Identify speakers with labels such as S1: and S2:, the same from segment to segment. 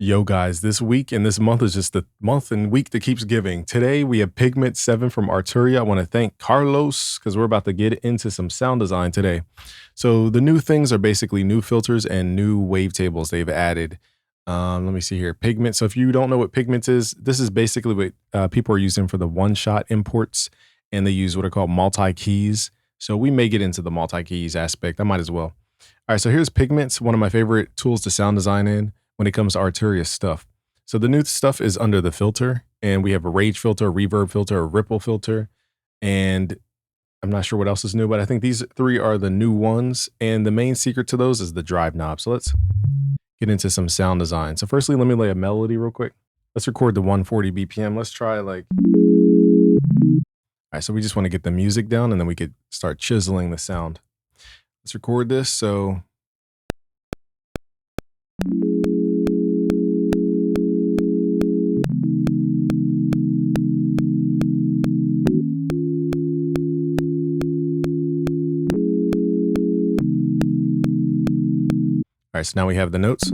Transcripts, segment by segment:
S1: Yo, guys, this week and this month is just the month and week that keeps giving. Today, we have Pigment 7 from Arturia. I want to thank Carlos because we're about to get into some sound design today. So the new things are basically new filters and new wavetables they've added. Let me see here. Pigment. So if you don't know what Pigment is, this is basically what people are using for the one-shot imports, and they use what are called multi-keys. So we may get into the multi-keys aspect. I might as well. All right, so here's Pigments, one of my favorite tools to sound design in when it comes to Arturia stuff. So the new stuff is under the filter, and we have a rage filter, a reverb filter, a ripple filter, and I'm not sure what else is new, but I think these three are the new ones, and the main secret to those is the drive knob. So let's get into some sound design. So firstly, let me lay a melody real quick. Let's record the 140 BPM. Let's try like... All right, so we just want to get the music down, and then we could start chiseling the sound. Let's record this. So all right, so now we have the notes.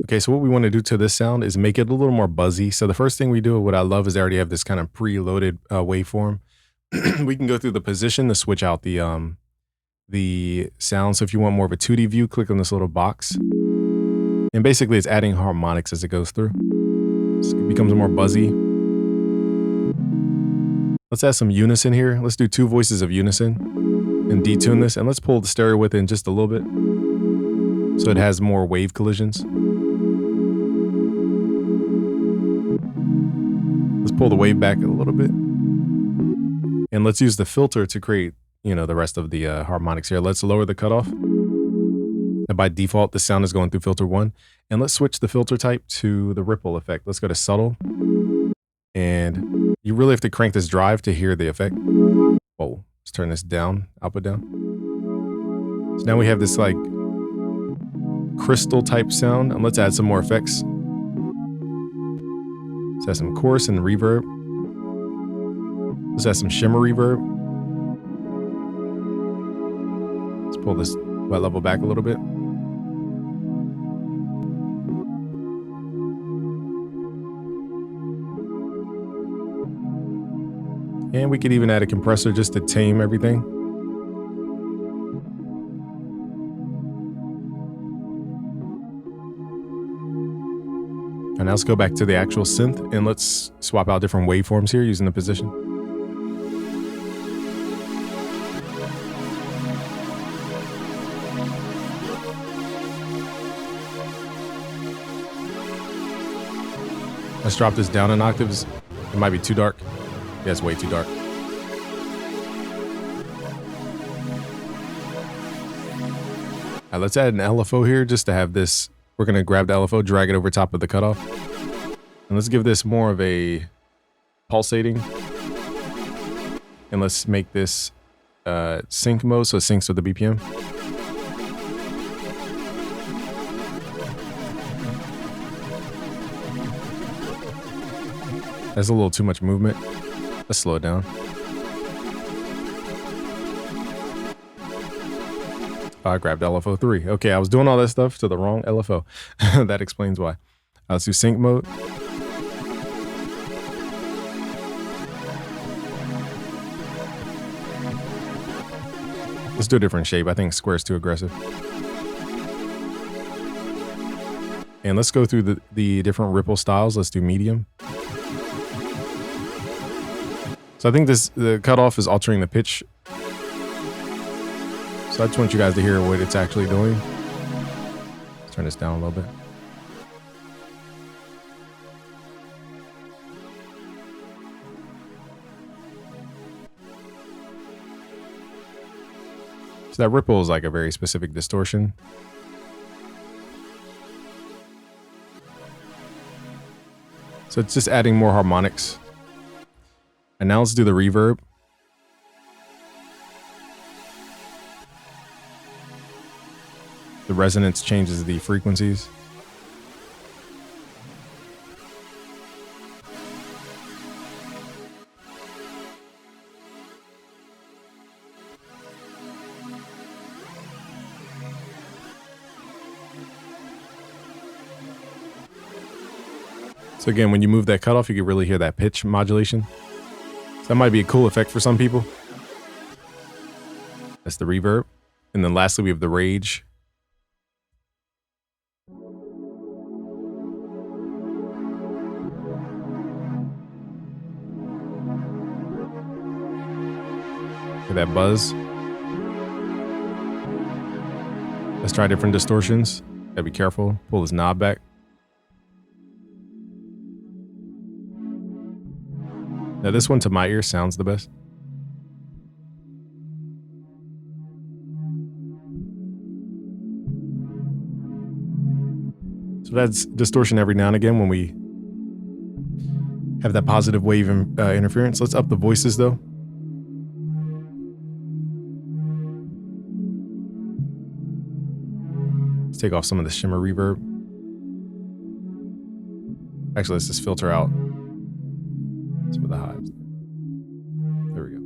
S1: Okay, so what we want to do to this sound is make it a little more buzzy. So the first thing we do, what I love is they already have this kind of preloaded waveform. We can go through the position to switch out the sound. So if you want more of a 2D view, click on this little box. And basically it's adding harmonics as it goes through. So it becomes more buzzy. Let's add some unison here. Let's do 2 voices of unison and detune this. And let's pull the stereo width in just a little bit, so it has more wave collisions. Let's pull the wave back a little bit. And let's use the filter to create, the rest of the harmonics here. Let's lower the cutoff. And by default, the sound is going through filter 1. And let's switch the filter type to the ripple effect. Let's go to subtle. And you really have to crank this drive to hear the effect. Whoa, let's turn this down, output down. So now we have this like crystal type sound, and let's add some more effects. Let's add some chorus and reverb. Let's add some shimmer reverb. Let's pull this wet level back a little bit. And we could even add a compressor just to tame everything. And now let's go back to the actual synth, and let's swap out different waveforms here using the position. Let's drop this down in octaves. It might be too dark. Yeah, it's way too dark. All right, let's add an LFO here just to have this. We're going to grab the LFO, drag it over top of the cutoff. And let's give this more of a pulsating. And let's make this sync mode, so it syncs with the BPM. That's a little too much movement. Let's slow it down. I grabbed LFO 3. Okay, I was doing all that stuff to the wrong LFO. That explains why. Let's do sync mode. Let's do a different shape. I think square is too aggressive. And let's go through the different ripple styles. Let's do medium. So I think the cutoff is altering the pitch. So I just want you guys to hear what it's actually doing. Let's turn this down a little bit. So that ripple is like a very specific distortion. So it's just adding more harmonics. And now let's do the reverb. The resonance changes the frequencies. So again, when you move that cutoff, you can really hear that pitch modulation. So that might be a cool effect for some people. That's the reverb. And then lastly, we have the rage. Hear that buzz. Let's try different distortions. Gotta be careful. Pull this knob back. Now this one to my ear sounds the best. So that's distortion every now and again when we have that positive wave interference. Let's up the voices though. Let's take off some of the shimmer reverb. Actually, let's just filter out some of the highs. There we go.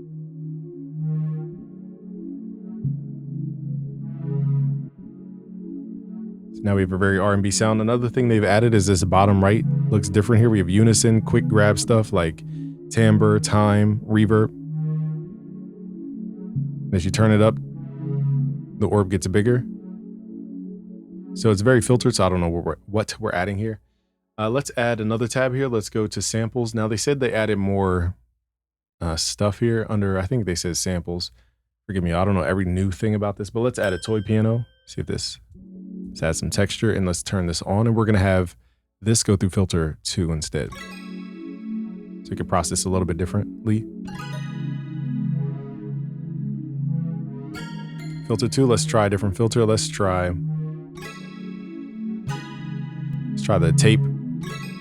S1: So now we have a very R&B sound. Another thing they've added is this bottom right looks different here. We have unison, quick grab stuff like timbre, time, reverb. As you turn it up, the orb gets bigger. So it's very filtered, so I don't know what we're adding here. Let's add another tab here. Let's go to samples. Now they said they added more stuff here under, I think they said samples. Forgive me, I don't know every new thing about this, but let's add a toy piano. See if let's add some texture and let's turn this on, and we're gonna have this go through filter 2 instead. So you can process a little bit differently. Filter 2, let's try a different filter. Let's try the tape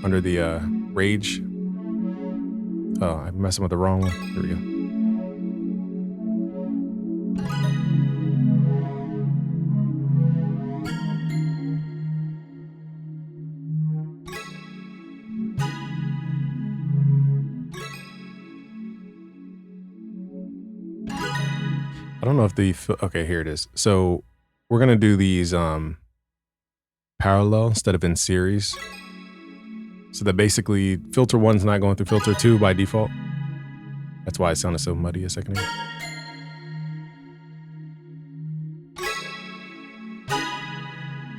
S1: under the rage. Oh, I'm messing with the wrong one. Here we go. I don't know if okay, here it is. So we're gonna do these parallel instead of in series. So that basically filter 1's not going through filter 2 by default. That's why it sounded so muddy a second ago.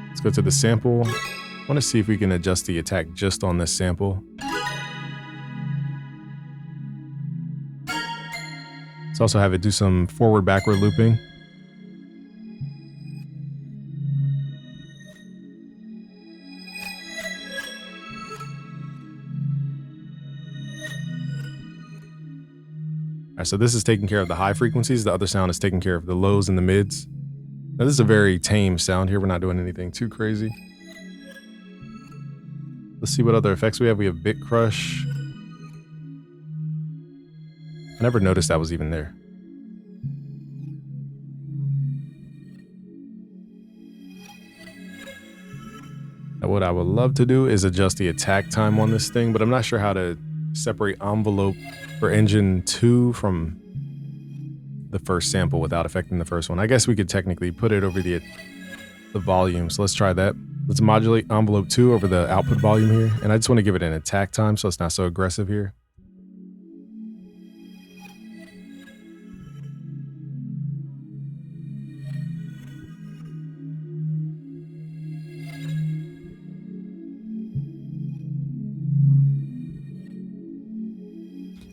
S1: Let's go to the sample. I want to see if we can adjust the attack just on this sample. Let's also have it do some forward-backward looping. All right, so this is taking care of the high frequencies. The other sound is taking care of the lows and the mids. Now this is a very tame sound here. We're not doing anything too crazy. Let's see what other effects we have. We have Bit Crush. I never noticed that was even there. Now what I would love to do is adjust the attack time on this thing, but I'm not sure how to separate envelope for engine 2 from the first sample without affecting the first one. I guess we could technically put it over the volume. So let's try that. Let's modulate envelope 2 over the output volume here. And I just want to give it an attack time so it's not so aggressive here.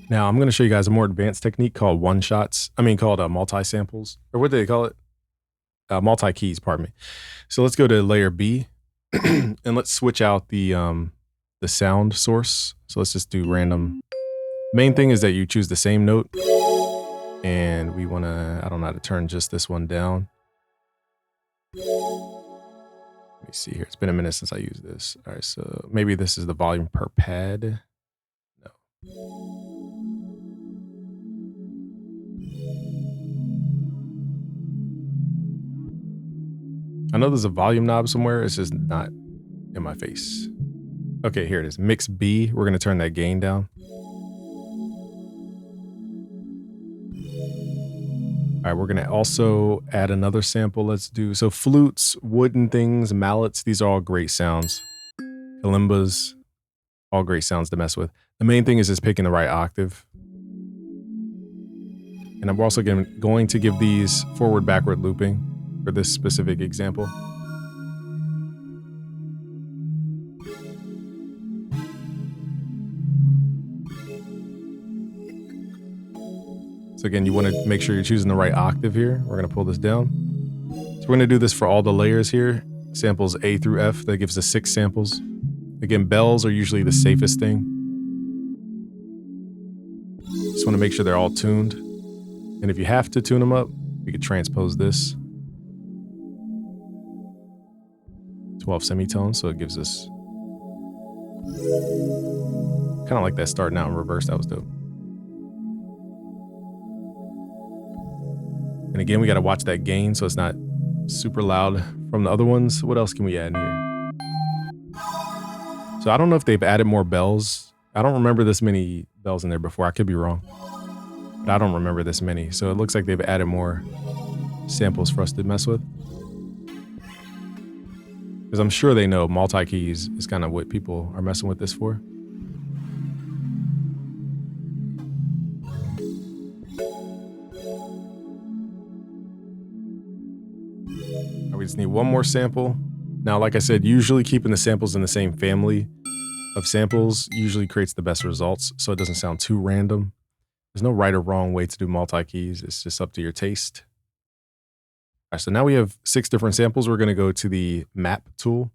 S1: Now I'm going to show you guys a more advanced technique called called multi-samples, or what do they call it? Multi-keys, pardon me. So let's go to layer B and let's switch out the sound source. So let's just do random. Main thing is that you choose the same note, and we want to, I don't know how to turn just this one down. Let me see here. It's been a minute since I used this. All right, so maybe this is the volume per pad. No. I know there's a volume knob somewhere. It's just not in my face. Okay, here it is. Mix B. We're going to turn that gain down. All right, we're going to also add another sample. Let's do, so flutes, wooden things, mallets. These are all great sounds. Kalimbas, All great sounds to mess with. The main thing is just picking the right octave. And I'm also going to give these forward-backward looping for this specific example. So again, you want to make sure you're choosing the right octave here. We're going to pull this down. So we're going to do this for all the layers here. Samples A through F, that gives us 6 samples. Again, bells are usually the safest thing. Just want to make sure they're all tuned. And if you have to tune them up, we could transpose this. 12 semitones, so it gives us kind of like that starting out in reverse. That was dope. And again, we got to watch that gain so it's not super loud from the other ones. What else can we add in here? So I don't know if they've added more bells. I don't remember this many bells in there before. I could be wrong, but I don't remember this many. So it looks like they've added more samples for us to mess with. Because I'm sure they know multi-keys is kind of what people are messing with this for. We just need one more sample. Now, like I said, usually keeping the samples in the same family of samples usually creates the best results, so it doesn't sound too random. There's no right or wrong way to do multi-keys. It's just up to your taste. All right, so now we have 6 different samples. We're going to go to the map tool,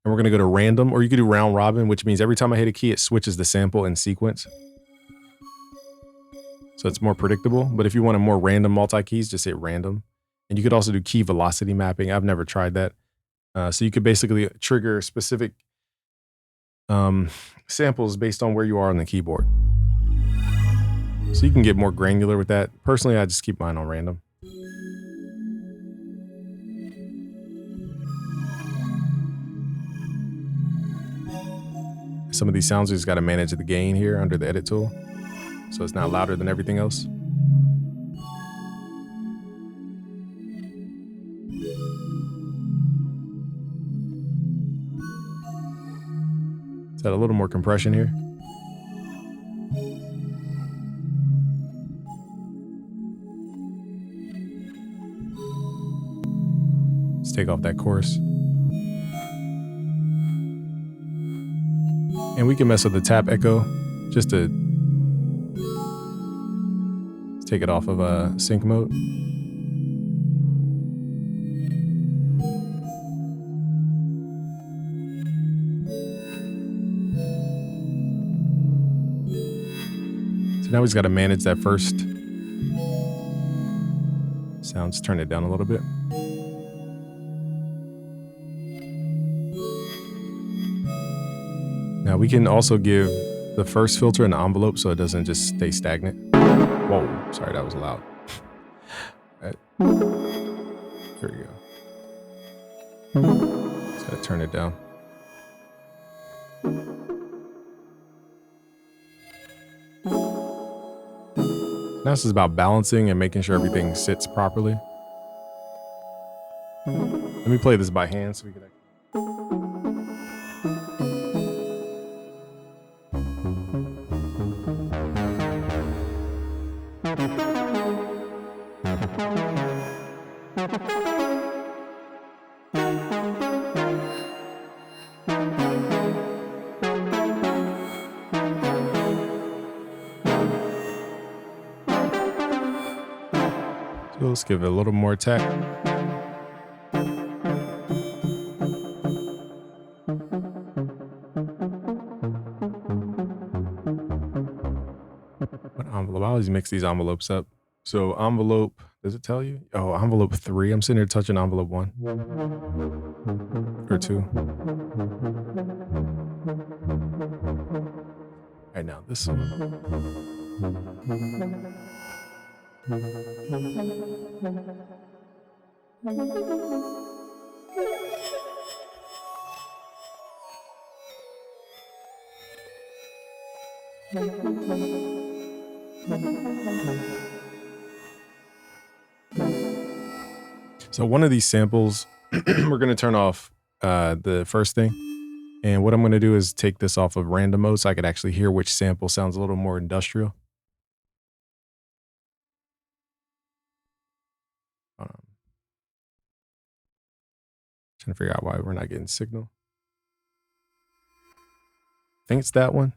S1: and we're going to go to random, or you could do round robin, which means every time I hit a key, it switches the sample in sequence. So it's more predictable, but if you want a more random multi-keys, just hit random. And you could also do key velocity mapping. I've never tried that. So you could basically trigger specific samples based on where you are on the keyboard. So you can get more granular with that. Personally, I just keep mine on random. Some of these sounds, we just got to manage the gain here under the edit tool, so it's not louder than everything else. Add a little more compression here. Let's take off that chorus. And we can mess with the tap echo just to take it off of sync mode. So now we just got to manage that first sound. Just turn it down a little bit. Now we can also give the first filter an envelope so it doesn't just stay stagnant. Whoa, sorry, that was loud. All right. There we go. Just gotta turn it down. Now this is about balancing and making sure everything sits properly. Let me play this by hand so we can actually... So let's give it a little more attack. What envelope? I always mix these envelopes up. So envelope, does it tell you? Oh, envelope 3. I'm sitting here touching envelope 1 or 2. All right, now this one. So one of these samples, we're going to turn off the first thing, And what I'm going to do is take this off of random mode so I could actually hear which sample sounds a little more industrial. Trying to figure out why we're not getting signal. I think it's that one.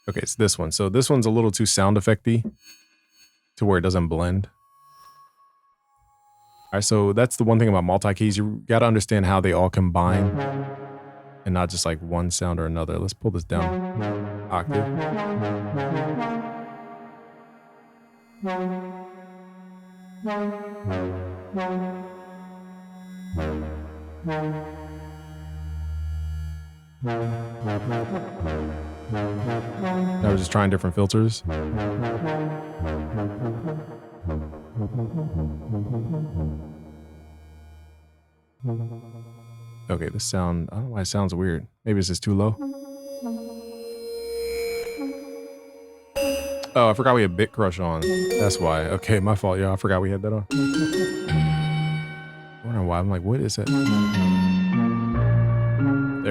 S1: Okay, it's this one. So this one's a little too sound effecty to where it doesn't blend. All right, so that's the one thing about multi-keys. You got to understand how they all combine and not just like one sound or another. Let's pull this down octave. Now we're just trying different filters. Okay, this sound, I don't know why it sounds weird. Maybe it's just too low. Oh, I forgot we had Bit Crush on. That's why. Okay, my fault, y'all. I forgot we had that on. I wonder why. I'm like, what is it? There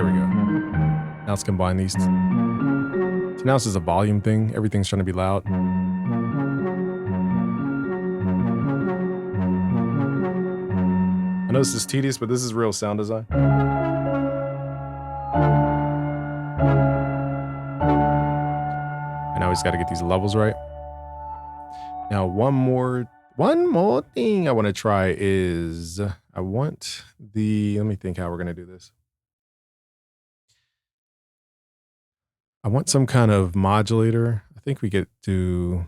S1: we go. Now let's combine these. So now this is a volume thing. Everything's trying to be loud. I know this is tedious, but this is real sound design. And now we just got to get these levels right. Now, one more thing I want to try is I want let me think how we're going to do this. I want some kind of modulator. I think we get to,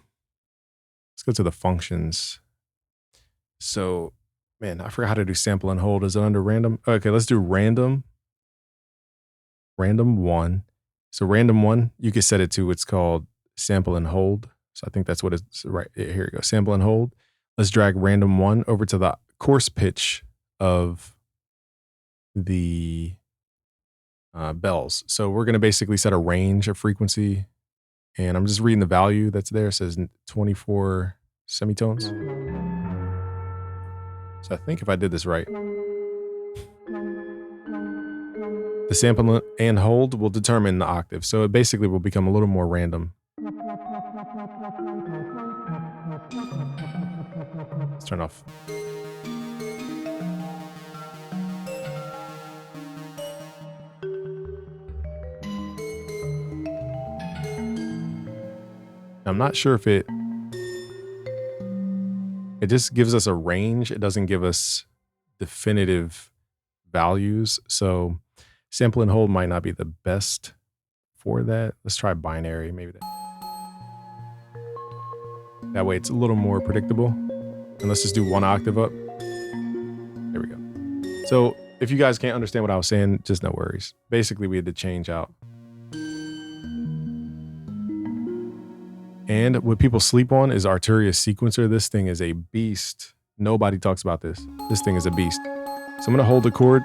S1: let's go to the functions. So, man, I forgot how to do sample and hold. Is it under random? Okay, let's do random. Random 1. So random 1, you can set it to what's called sample and hold. So I think that's what it's right. Here we go. Sample and hold. Let's drag random 1 over to the coarse pitch of the bells. So we're going to basically set a range of frequency. And I'm just reading the value that's there. It says 24 semitones. So I think if I did this right, the sample and hold will determine the octave. So it basically will become a little more random. Let's turn off. I'm not sure if it just gives us a range. It doesn't give us definitive values. So sample and hold might not be the best for that. Let's try binary, maybe that way it's a little more predictable. And let's just do 1 octave up. There we go. So if you guys can't understand what I was saying, just no worries. Basically, we had to change out. And what people sleep on is Arturia sequencer. This thing is a beast. Nobody talks about this. This thing is a beast. So I'm going to hold the chord.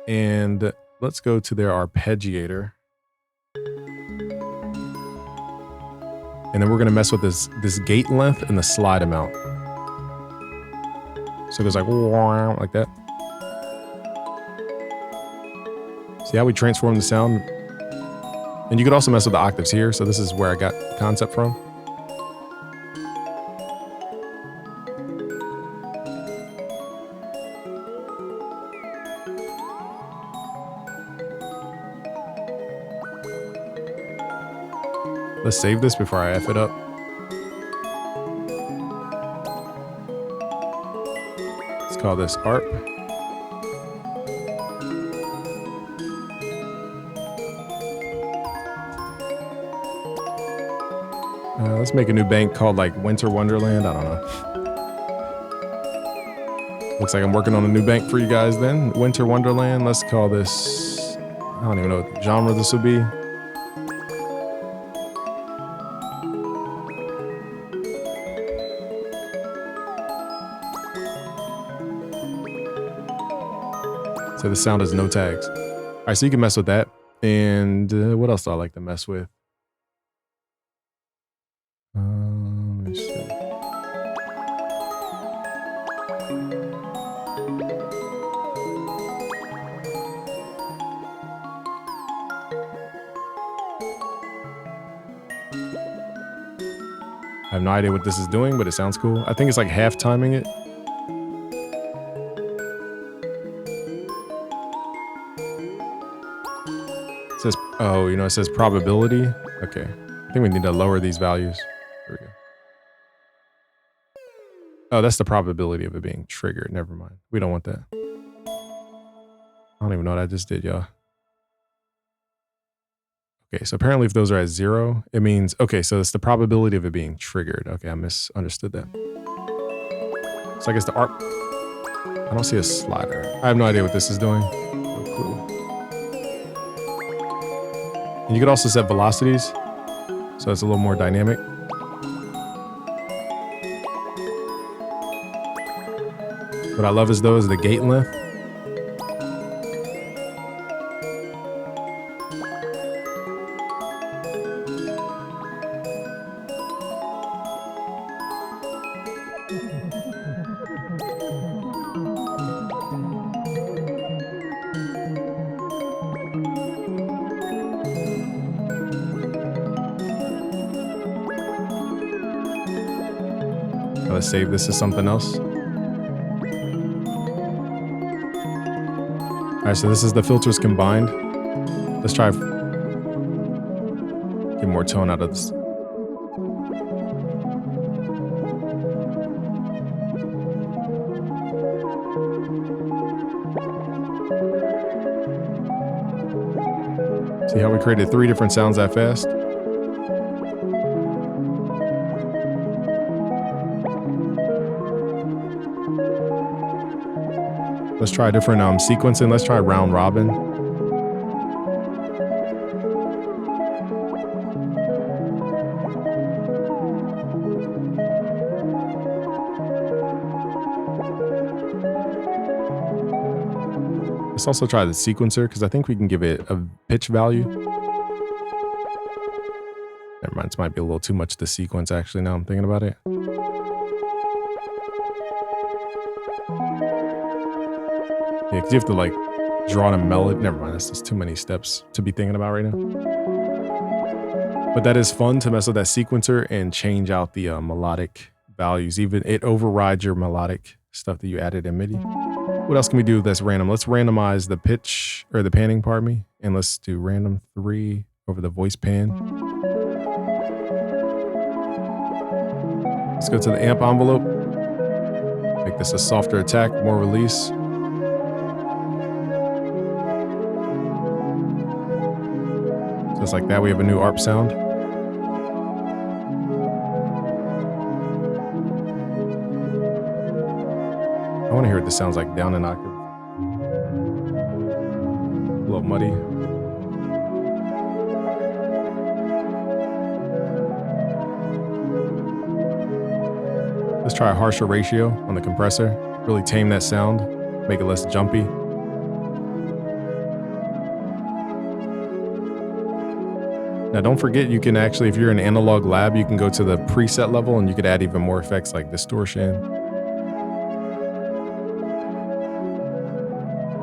S1: And let's go to their arpeggiator. And then we're going to mess with this gate length and the slide amount. So it goes like that. See how we transform the sound? And you could also mess with the octaves here. So this is where I got the concept from. Let's save this before I F it up. Let's call this ARP. Let's make a new bank called like Winter Wonderland. I don't know. Looks like I'm working on a new bank for you guys then. Winter Wonderland. Let's call this, I don't even know what genre this would be. So the sound has no tags. All right, so you can mess with that. And what else do I like to mess with? Let me see. I have no idea what this is doing, but it sounds cool. I think it's like half timing it. It says, oh, it says probability. Okay. I think we need to lower these values. There we go. Oh, that's the probability of it being triggered. Never mind. We don't want that. I don't even know what I just did, y'all. Okay, so apparently if those are at 0, it means, okay, so it's the probability of it being triggered. Okay, I misunderstood that. So I guess the ARP, I don't see a slider. I have no idea what this is doing. No clue. And you could also set velocities, so it's a little more dynamic. What I love is the gate length. Let's save this as something else. All right, so this is the filters combined. Let's try get more tone out of this. See how we created 3 different sounds that fast? Let's try a different sequencing. Let's try round robin. Let's also try the sequencer because I think we can give it a pitch value. Never mind, this might be a little too much to sequence actually now I'm thinking about it. Yeah, because you have to like draw a melody. Never mind, that's just too many steps to be thinking about right now. But that is fun to mess with that sequencer and change out the melodic values. Even it overrides your melodic stuff that you added in MIDI. What else can we do that's random? Let's randomize the pitch or the panning, pardon me. And let's do random 3 over the voice pan. Let's go to the amp envelope. Make this a softer attack, more release. Just like that, we have a new ARP sound. I want to hear what this sounds like down an octave. A little muddy. Let's try a harsher ratio on the compressor. Really tame that sound, make it less jumpy. Now don't forget, you can actually, if you're in Analog Lab, you can go to the preset level and you could add even more effects like distortion.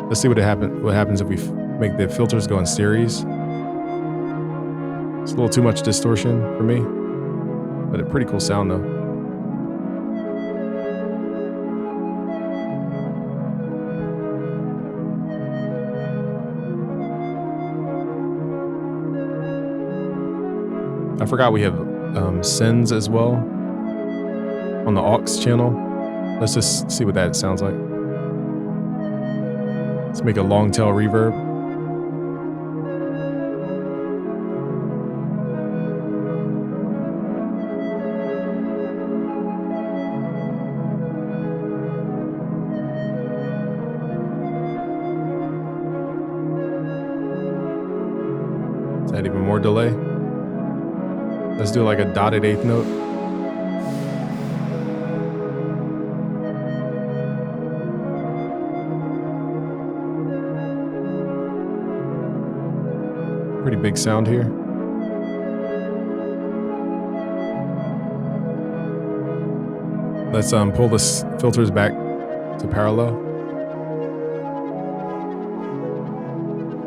S1: Let's see what happens if we make the filters go in series. It's a little too much distortion for me, but a pretty cool sound though. I forgot we have sends as well on the aux channel. Let's just see what that sounds like. Let's make a long tail reverb. Let's add even more delay. Let's do like a dotted 8th note. Pretty big sound here. Let's pull the filters back to parallel.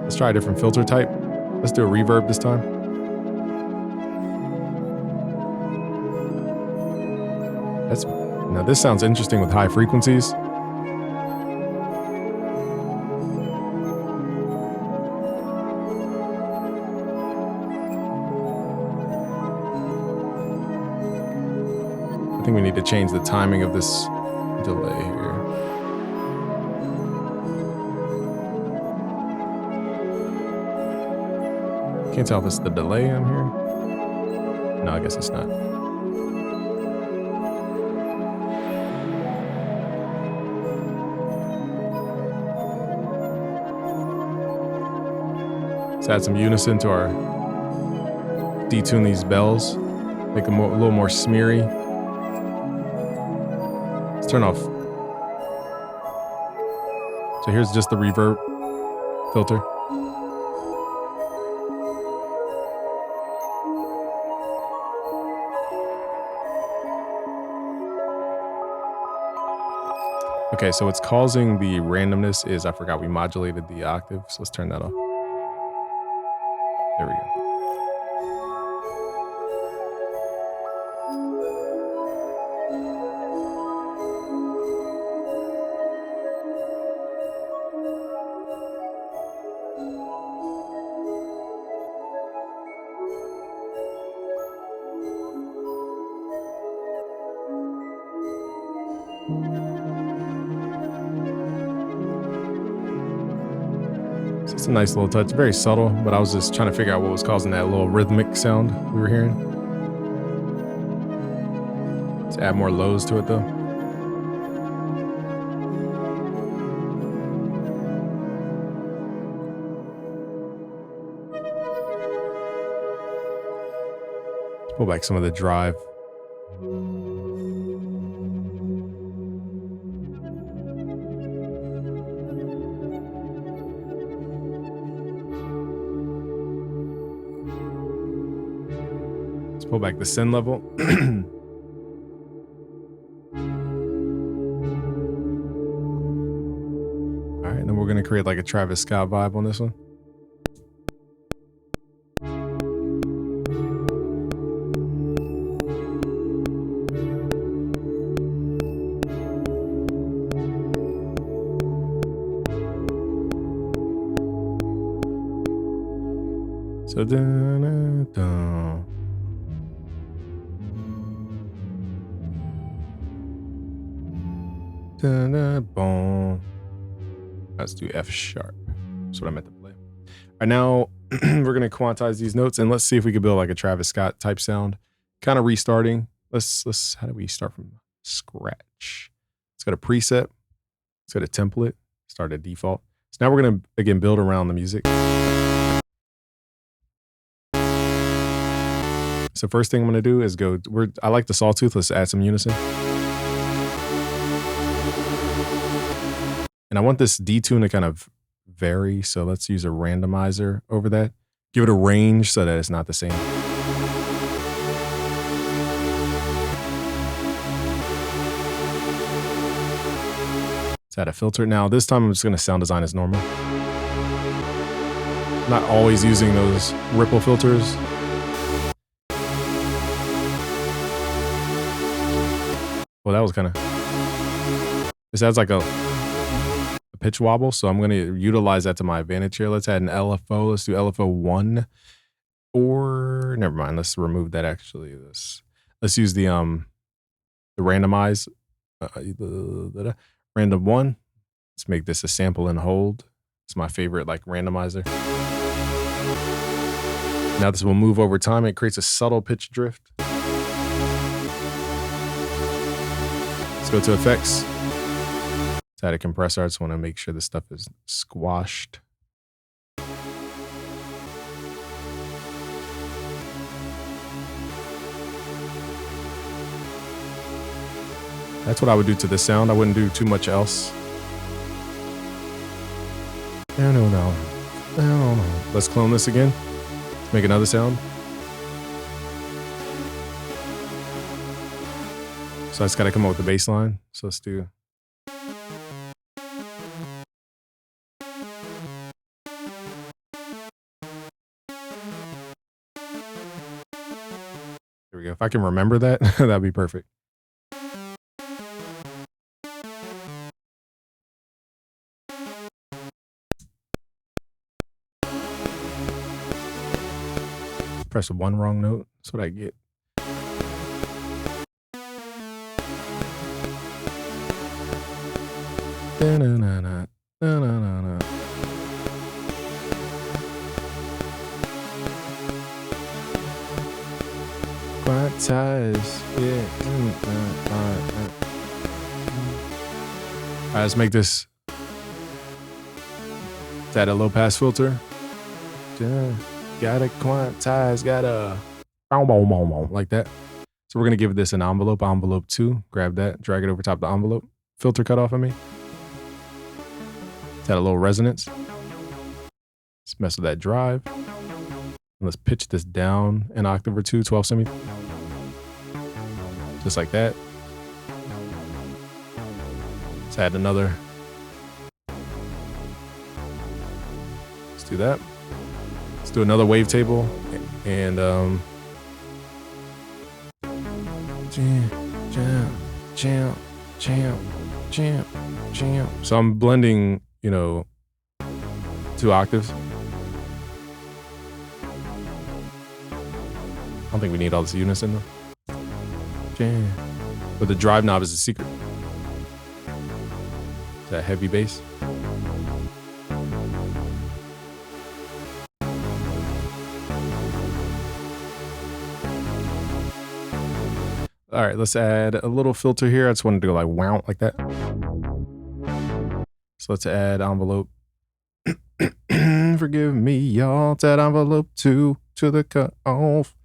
S1: Let's try a different filter type. Let's do a reverb this time. Now this sounds interesting with high frequencies. I think we need to change the timing of this delay here. Can't tell if it's the delay I'm hearing. No, I guess it's not. Let's add some unison to our, detune these bells, make them a little more smeary. Let's turn off. So here's just the reverb filter. Okay, so what's causing the randomness is, I forgot we modulated the octave, so let's turn that off. There we go. So it's a nice little touch, very subtle, but I was just trying to figure out what was causing that little rhythmic sound we were hearing. Let's add more lows to it though. Let's pull back some of the drive. Let's pull back the send level. All right, and then we're gonna create like a Travis Scott vibe on this one. So boom. Let's do F sharp. That's what I meant to play. All right, now we're gonna quantize these notes and let's see if we could build like a Travis Scott type sound. Kind of restarting. Let's how do we start from scratch? Let's go to preset. Let's go to template. Start at default. So now we're gonna again build around the music. So first thing I'm gonna do is go. I like the sawtooth. Let's add some unison. And I want this detune to kind of vary. So let's use a randomizer over that. Give it a range so that it's not the same. Let's add a filter. Now this time I'm just gonna sound design as normal. Not always using those ripple filters. Well, that was kind of, this adds like a pitch wobble, so I'm going to utilize that to my advantage here. Let's add an LFO. Let's do LFO 1, or never mind. Let's remove that. Actually, let's use the randomize, random 1. Let's make this a sample and hold. It's my favorite like randomizer. Now this will move over time. It creates a subtle pitch drift. Let's go to effects. Let's add a compressor. I just want to make sure this stuff is squashed. That's what I would do to the sound. I wouldn't do too much else. No. Let's clone this again. Let's make another sound. So I just got to come up with the bass line. So let's do. There we go. If I can remember that, that'd be perfect. Press one wrong note. That's what I get. Da-na-na-na, da-na-na-na. Quantize, yeah. All right, let's make this. Let's add a low pass filter. Gotta quantize, gotta like that. So we're gonna give this an envelope 2. Grab that, drag it over top the envelope. Filter cut off of me. Let's add a little resonance. Let's mess with that drive. And let's pitch this down an octave or 2, 12 semi. Just like that. Let's add another. Let's do that. Let's do another wavetable and jam. So I'm blending, you know, 2 octaves. I don't think we need all this unison though. Jam. But the drive knob is the secret. That heavy bass. All right, let's add a little filter here. I just wanted to go like wow, like that. So let's add envelope. Forgive me, y'all. Let's add envelope 2 to the cut off.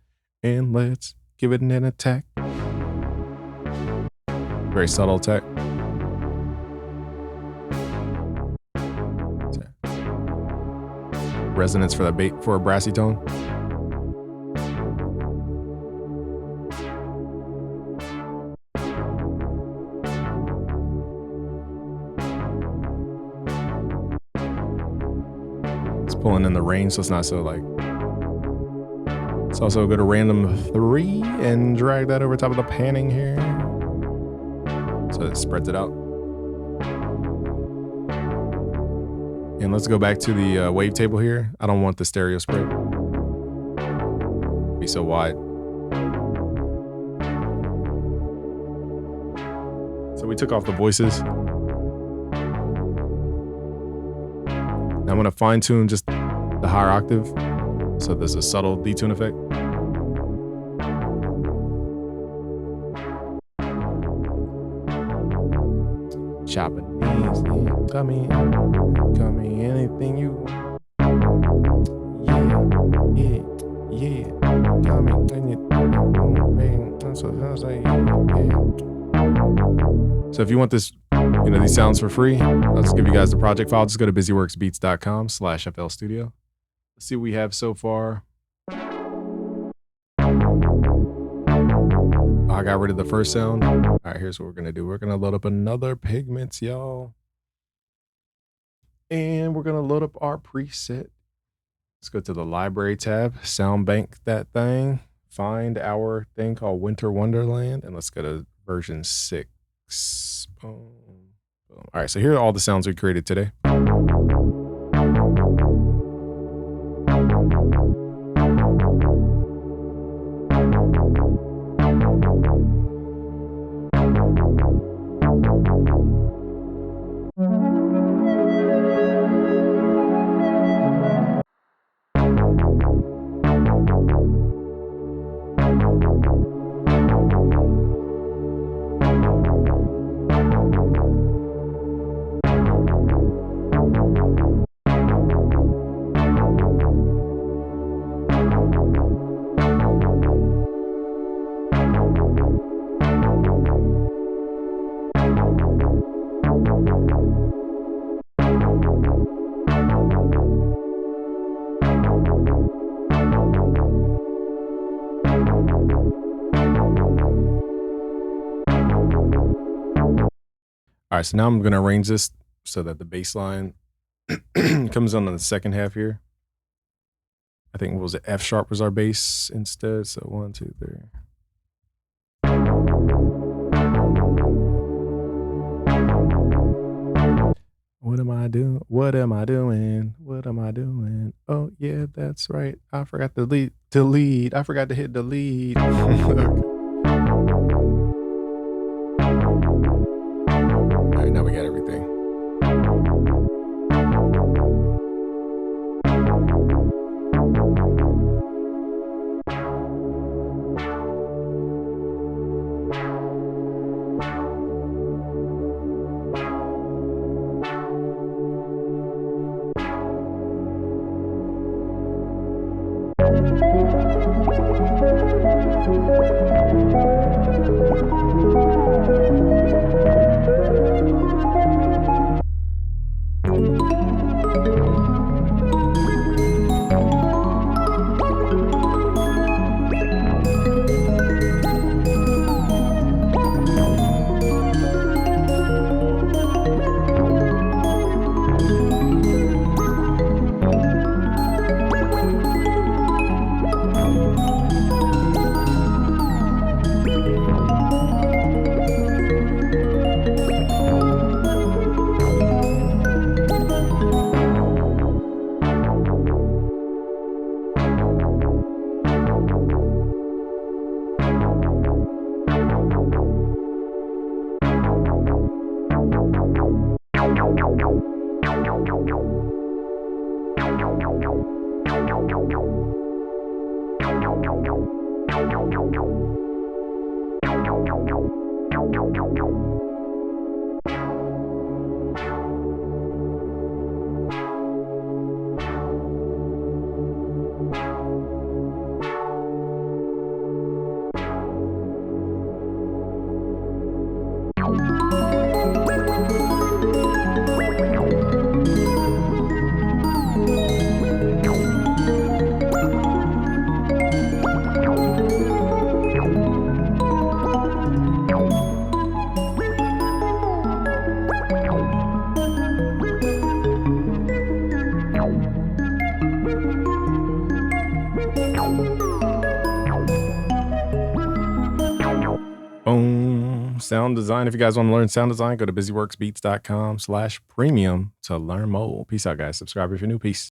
S1: And let's give it an attack. Very subtle attack. Resonance for that bait for a brassy tone. It's pulling in the range, so it's not so like. Let's also go to random 3 and drag that over top of the panning here. So it spreads it out. And let's go back to the wavetable here. I don't want the stereo spread. Be so wide. So we took off the voices. Now I'm gonna fine tune just the higher octave. So there's a subtle detune effect. Japanese, come in, anything you want. Yeah, come in, So if you want this, you know, these sounds for free, let's give you guys the project file. Just go to busyworksbeats.com/FL Studio. Let's see what we have so far. I got rid of the first sound. All right, here's what we're gonna do. We're gonna load up another Pigments, y'all. And we're gonna load up our preset. Let's go to the library tab, sound bank that thing, find our thing called Winter Wonderland, and let's go to version 6. Boom, boom. All right, so here are all the sounds we created today. All right, so now I'm going to arrange this so that the bass line comes on the second half here. I think, what was it, F sharp was our bass instead. So 1, 2, 3. What am I doing? What am I doing? What am I doing? Oh yeah, that's right. I forgot to delete. I forgot to hit delete. All right, now we got everything. Boom. Sound design. If you guys want to learn sound design, go to busyworksbeats.com/premium to learn more. Peace out, guys. Subscribe if you're new. Peace.